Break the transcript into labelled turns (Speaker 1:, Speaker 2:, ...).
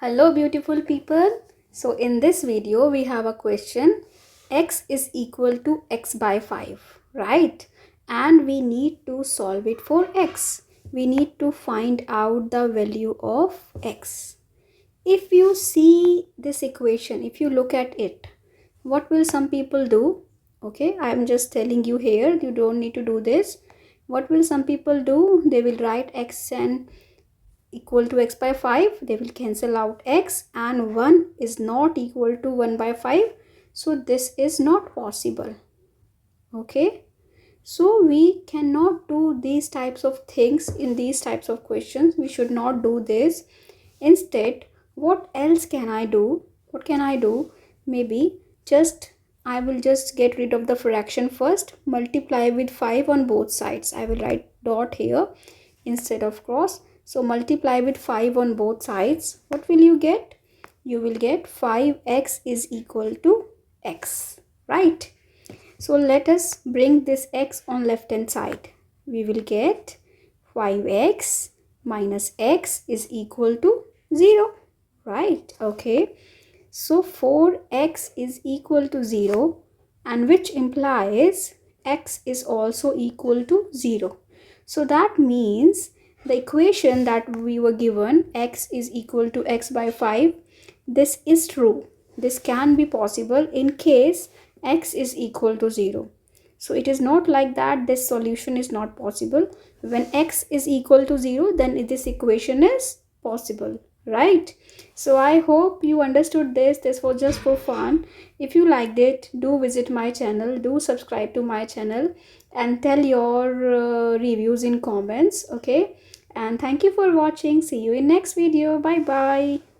Speaker 1: Hello beautiful people. So in this video we have a question. X is equal to x by 5, right? And we need to solve it for x. We need to find out the value of x. If you see this equation, if you look at it, what will some people do? Okay, I am just telling you here, you don't need to do this. What will some people do? They will write x and equal to x by 5, they will cancel out x, and 1 is not equal to 1 by 5, so this is not possible. Okay, so we cannot do these types of things in these types of questions. We should not do this. Instead, what else can I do? What can I do? Maybe I will just get rid of the fraction first, multiply with 5 on both sides. I will write dot here instead of cross. So multiply with 5 on both sides. What will you get? You will get 5x is equal to x, right? So let us bring this x on left hand side. We will get 5x minus x is equal to 0, right? Okay. So 4x is equal to 0, and which implies x is also equal to 0. So that means the equation that we were given, x is equal to x by 5, this is true. This can be possible in case x is equal to 0. So it is not like that this solution is not possible. When x is equal to 0, then this equation is possible, right? So I hope you understood this. This was just for fun. If you liked it, do visit my channel, do subscribe to my channel, and tell your reviews in comments. Okay, and thank you for watching. See you in next video. Bye bye.